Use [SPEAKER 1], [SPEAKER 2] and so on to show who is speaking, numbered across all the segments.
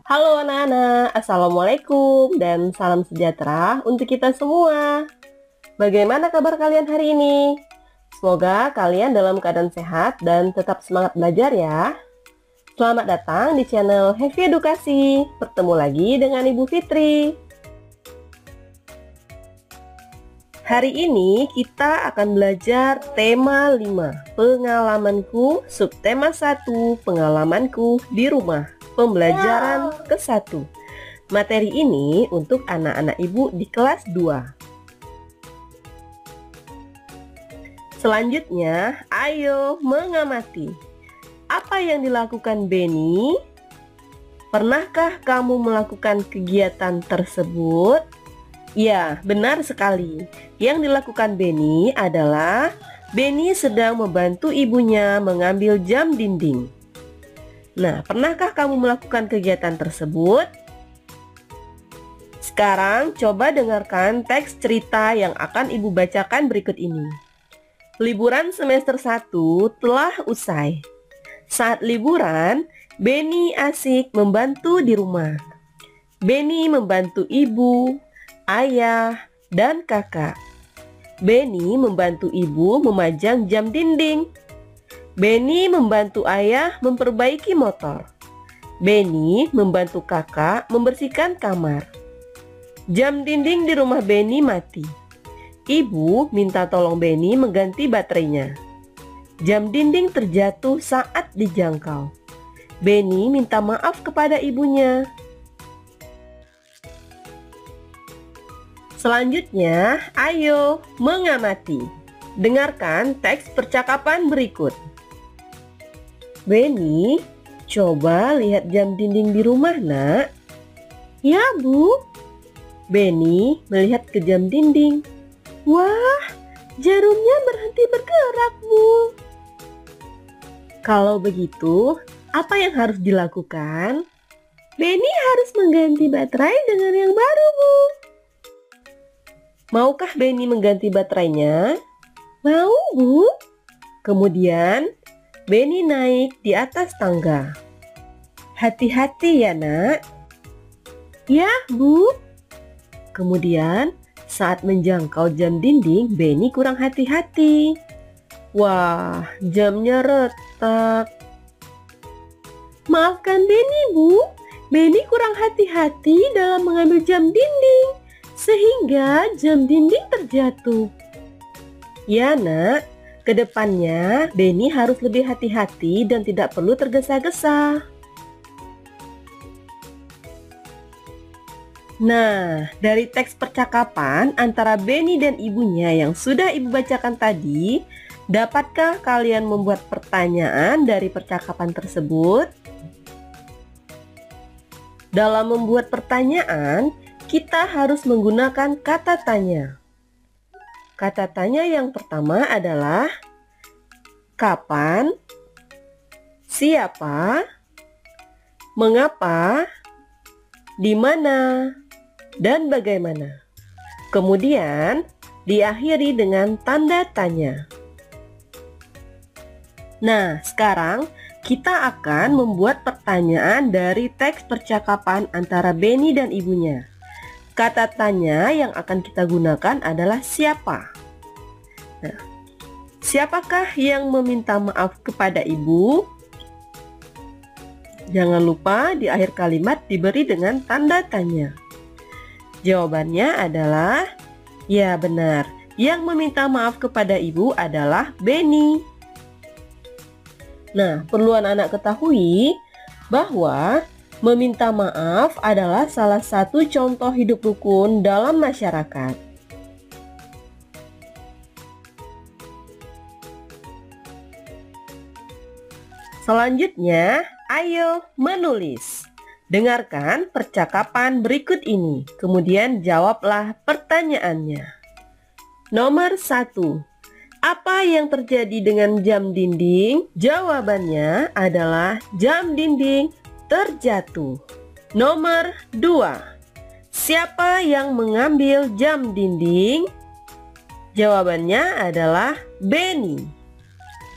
[SPEAKER 1] Halo anak-anak, Assalamualaikum dan salam sejahtera untuk kita semua. Bagaimana kabar kalian hari ini? Semoga kalian dalam keadaan sehat dan tetap semangat belajar ya. Selamat datang di channel Happy Edukasi. Bertemu lagi dengan Ibu Fitri. Hari ini kita akan belajar tema 5, pengalamanku, subtema 1, pengalamanku di rumah. Pembelajaran ke-1. Materi ini untuk anak-anak ibu di kelas 2. Selanjutnya, ayo mengamati. Apa yang dilakukan Benny? Pernahkah kamu melakukan kegiatan tersebut? Ya, benar sekali. Yang dilakukan Benny adalah Benny sedang membantu ibunya mengambil jam dinding. Nah, pernahkah kamu melakukan kegiatan tersebut? Sekarang coba dengarkan teks cerita yang akan Ibu bacakan berikut ini. Liburan semester 1 telah usai. Saat liburan, Benny asik membantu di rumah. Benny membantu ibu, ayah, dan kakak. Benny membantu ibu memajang jam dinding. Benny membantu ayah memperbaiki motor. Benny membantu kakak membersihkan kamar. Jam dinding di rumah Benny mati. Ibu minta tolong Benny mengganti baterainya. Jam dinding terjatuh saat dijangkau. Benny minta maaf kepada ibunya. Selanjutnya, ayo mengamati. Dengarkan teks percakapan berikut. Benny, coba lihat jam dinding di rumah, nak. Ya, Bu. Benny melihat ke jam dinding. Wah, jarumnya berhenti bergerak, Bu. Kalau begitu, apa yang harus dilakukan? Benny harus mengganti baterai dengan yang baru, Bu. Maukah Benny mengganti baterainya? Mau, Bu. Kemudian, Benny naik di atas tangga. Hati-hati ya, nak. Ya, Bu. Kemudian, saat menjangkau jam dinding, Benny kurang hati-hati. Wah, jamnya retak. Maafkan Benny, Bu. Benny kurang hati-hati dalam mengambil jam dinding, sehingga jam dinding terjatuh. Ya, nak. Kedepannya, Benny harus lebih hati-hati dan tidak perlu tergesa-gesa. Nah, dari teks percakapan antara Benny dan ibunya yang sudah Ibu bacakan tadi, dapatkah kalian membuat pertanyaan dari percakapan tersebut? Dalam membuat pertanyaan, kita harus menggunakan kata tanya. Kata tanya yang pertama adalah kapan, siapa, mengapa, di mana, dan bagaimana. Kemudian diakhiri dengan tanda tanya. Nah, sekarang kita akan membuat pertanyaan dari teks percakapan antara Benny dan ibunya. Kata tanya yang akan kita gunakan adalah siapa. Nah, siapakah yang meminta maaf kepada ibu? Jangan lupa di akhir kalimat diberi dengan tanda tanya. Jawabannya adalah, ya benar, yang meminta maaf kepada ibu adalah Benny. Nah, perlu anak-anak ketahui bahwa meminta maaf adalah salah satu contoh hidup rukun dalam masyarakat. Selanjutnya, ayo menulis. Dengarkan percakapan berikut ini, kemudian jawablah pertanyaannya. Nomor 1. Apa yang terjadi dengan jam dinding? Jawabannya adalah jam dinding terjatuh. Nomor 2. Siapa yang mengambil jam dinding? Jawabannya adalah Benny.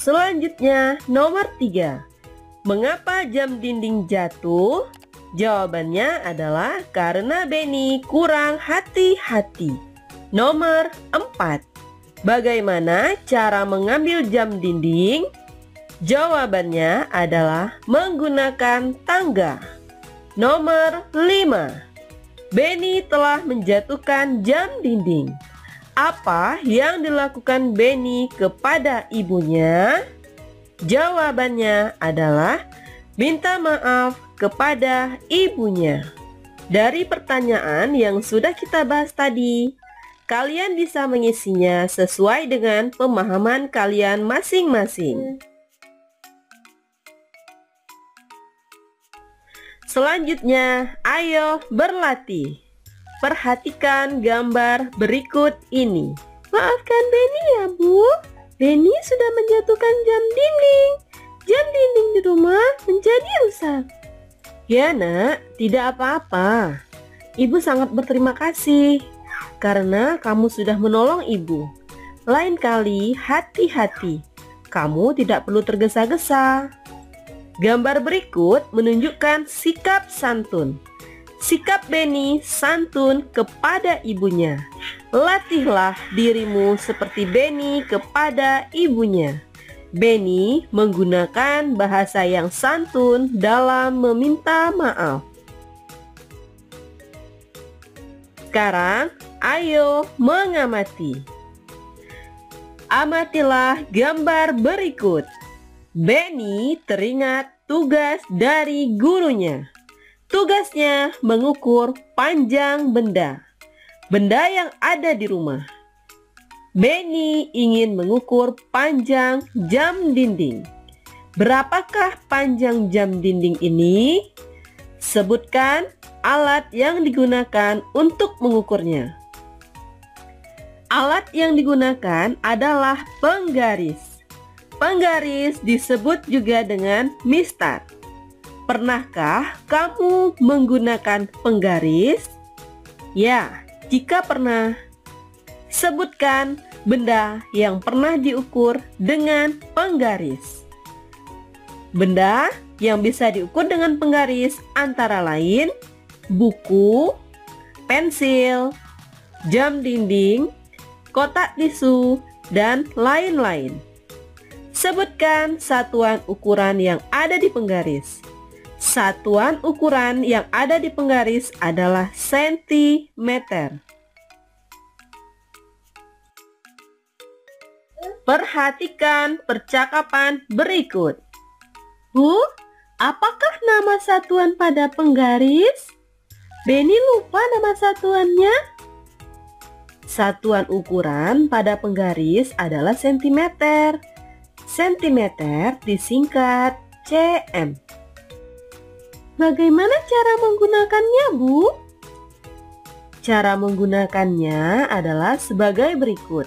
[SPEAKER 1] Selanjutnya nomor 3. Mengapa jam dinding jatuh? Jawabannya adalah karena Benny kurang hati-hati. Nomor 4. Bagaimana cara mengambil jam dinding? Jawabannya adalah menggunakan tangga. Nomor 5. Benny telah menjatuhkan jam dinding. Apa yang dilakukan Benny kepada ibunya? Jawabannya adalah minta maaf kepada ibunya. Dari pertanyaan yang sudah kita bahas tadi, kalian bisa mengisinya sesuai dengan pemahaman kalian masing-masing. Selanjutnya, ayo berlatih. Perhatikan gambar berikut ini. Maafkan Benny ya, Bu. Benny sudah menjatuhkan jam dinding. Jam dinding di rumah menjadi rusak. Ya, Nak, tidak apa-apa. Ibu sangat berterima kasih karena kamu sudah menolong Ibu. Lain kali hati-hati. Kamu tidak perlu tergesa-gesa. Gambar berikut menunjukkan sikap santun. Sikap Benny santun kepada ibunya. Latihlah dirimu seperti Benny kepada ibunya. Benny menggunakan bahasa yang santun dalam meminta maaf. Sekarang, ayo mengamati. Amatilah gambar berikut. Benny teringat tugas dari gurunya. Tugasnya mengukur panjang benda yang ada di rumah. Benny ingin mengukur panjang jam dinding. Berapakah panjang jam dinding ini? Sebutkan alat yang digunakan untuk mengukurnya. Alat yang digunakan adalah penggaris. Penggaris disebut juga dengan mistar. Pernahkah kamu menggunakan penggaris? Ya, jika pernah, sebutkan benda yang pernah diukur dengan penggaris. Benda yang bisa diukur dengan penggaris antara lain buku, pensil, jam dinding, kotak tisu, dan lain-lain. Sebutkan satuan ukuran yang ada di penggaris. Satuan ukuran yang ada di penggaris adalah sentimeter. Perhatikan percakapan berikut. Bu, apakah nama satuan pada penggaris? Benny lupa nama satuannya. Satuan ukuran pada penggaris adalah sentimeter. Sentimeter disingkat cm. Bagaimana cara menggunakannya, Bu? Cara menggunakannya adalah sebagai berikut.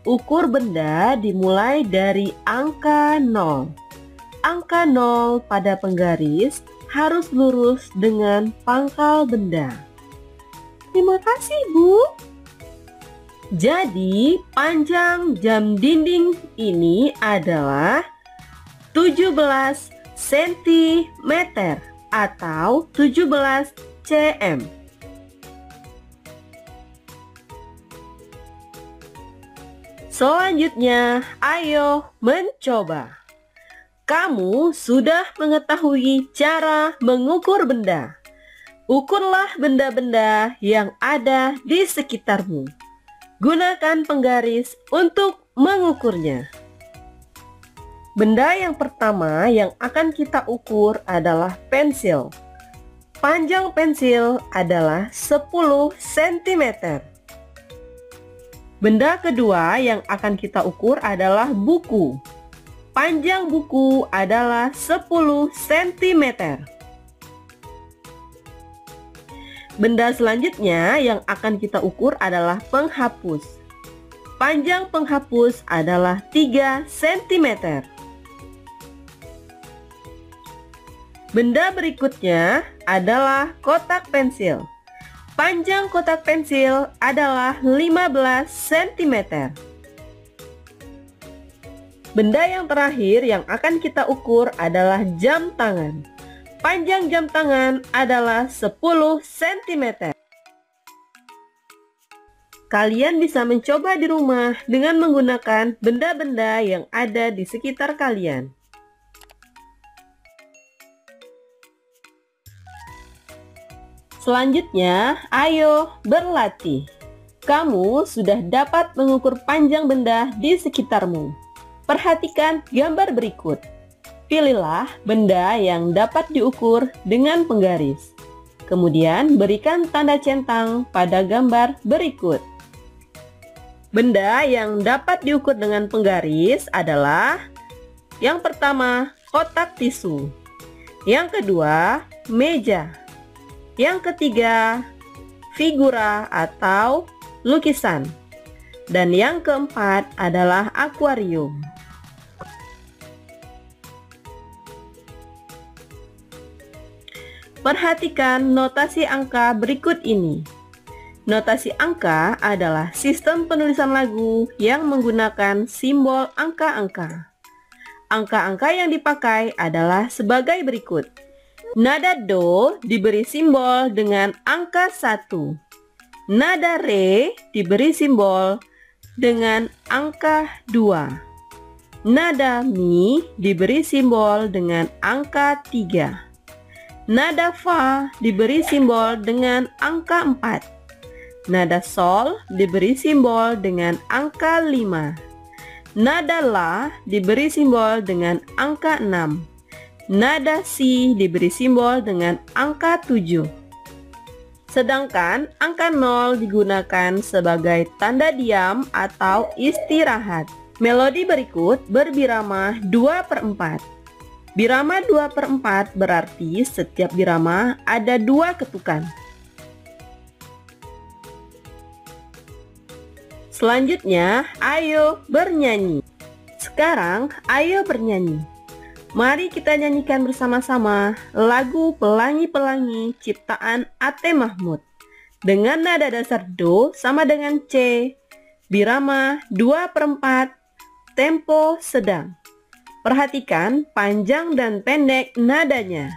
[SPEAKER 1] Ukur benda dimulai dari angka 0. Angka 0 pada penggaris harus lurus dengan pangkal benda. Terima kasih, Bu. Jadi, panjang jam dinding ini adalah 17 cm atau 17 cm. Selanjutnya, ayo mencoba. Kamu sudah mengetahui cara mengukur benda. Ukurlah benda-benda yang ada di sekitarmu. Gunakan penggaris untuk mengukurnya. Benda yang pertama yang akan kita ukur adalah pensil. Panjang pensil adalah 10 cm. Benda kedua yang akan kita ukur adalah buku. Panjang buku adalah 10 cm. Benda selanjutnya yang akan kita ukur adalah penghapus. Panjang penghapus adalah 3 cm. Benda berikutnya adalah kotak pensil. Panjang kotak pensil adalah 15 cm. Benda yang terakhir yang akan kita ukur adalah jam tangan. Panjang jam tangan adalah 10 cm. Kalian bisa mencoba di rumah dengan menggunakan benda-benda yang ada di sekitar kalian. Selanjutnya, ayo berlatih. Kamu sudah dapat mengukur panjang benda di sekitarmu. Perhatikan gambar berikut. Pilihlah benda yang dapat diukur dengan penggaris. Kemudian berikan tanda centang pada gambar berikut. Benda yang dapat diukur dengan penggaris adalah: yang pertama, kotak tisu. Yang kedua, meja. Yang ketiga, figura atau lukisan. Dan yang keempat adalah akuarium. Perhatikan notasi angka berikut ini. Notasi angka adalah sistem penulisan lagu yang menggunakan simbol angka-angka. Angka-angka yang dipakai adalah sebagai berikut. Nada do diberi simbol dengan angka 1. Nada re diberi simbol dengan angka 2. Nada mi diberi simbol dengan angka 3. Nada fa diberi simbol dengan angka 4. Nada sol diberi simbol dengan angka 5. Nada la diberi simbol dengan angka 6. Nada si diberi simbol dengan angka 7. Sedangkan angka 0 digunakan sebagai tanda diam atau istirahat. Melodi berikut berbirama 2/4. Birama 2/4 berarti setiap birama ada 2 ketukan. Selanjutnya, ayo bernyanyi. Sekarang, ayo bernyanyi. Mari kita nyanyikan bersama-sama lagu Pelangi-Pelangi ciptaan Ate Mahmud dengan nada dasar do sama dengan C, birama 2/4, tempo sedang. Perhatikan panjang dan pendek nadanya.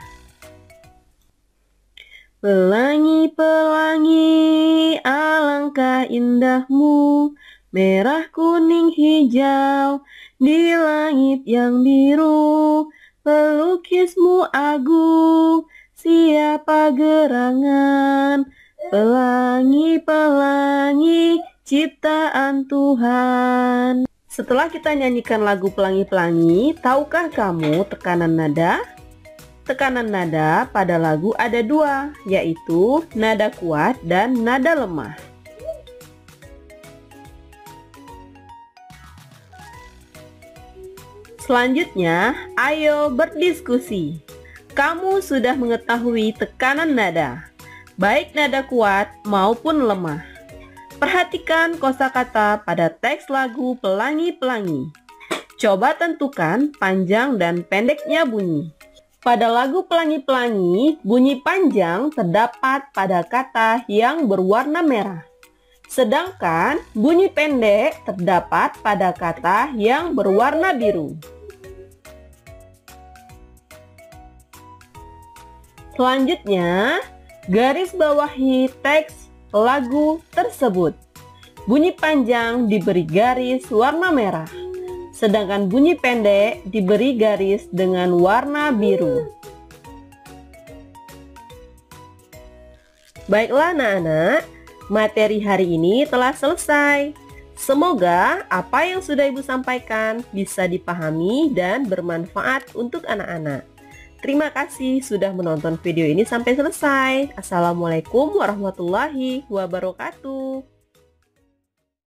[SPEAKER 1] Pelangi-pelangi alangkah indahmu, merah kuning hijau di langit yang biru, pelukismu agung, siapa gerangan, pelangi-pelangi ciptaan Tuhan. Setelah kita nyanyikan lagu Pelangi-Pelangi, tahukah kamu tekanan nada? Tekanan nada pada lagu ada 2, yaitu nada kuat dan nada lemah. Selanjutnya, ayo berdiskusi. Kamu sudah mengetahui tekanan nada, baik nada kuat maupun lemah. Perhatikan kosakata pada teks lagu Pelangi-Pelangi. Coba tentukan panjang dan pendeknya bunyi. Pada lagu Pelangi-Pelangi, bunyi panjang terdapat pada kata yang berwarna merah. Sedangkan bunyi pendek terdapat pada kata yang berwarna biru. Selanjutnya, garis bawahi teks lagu tersebut. Bunyi panjang diberi garis warna merah, sedangkan bunyi pendek diberi garis dengan warna biru. Baiklah anak-anak, materi hari ini telah selesai. Semoga apa yang sudah Ibu sampaikan bisa dipahami dan bermanfaat untuk anak-anak. Terima kasih sudah menonton video ini sampai selesai. Assalamualaikum warahmatullahi wabarakatuh.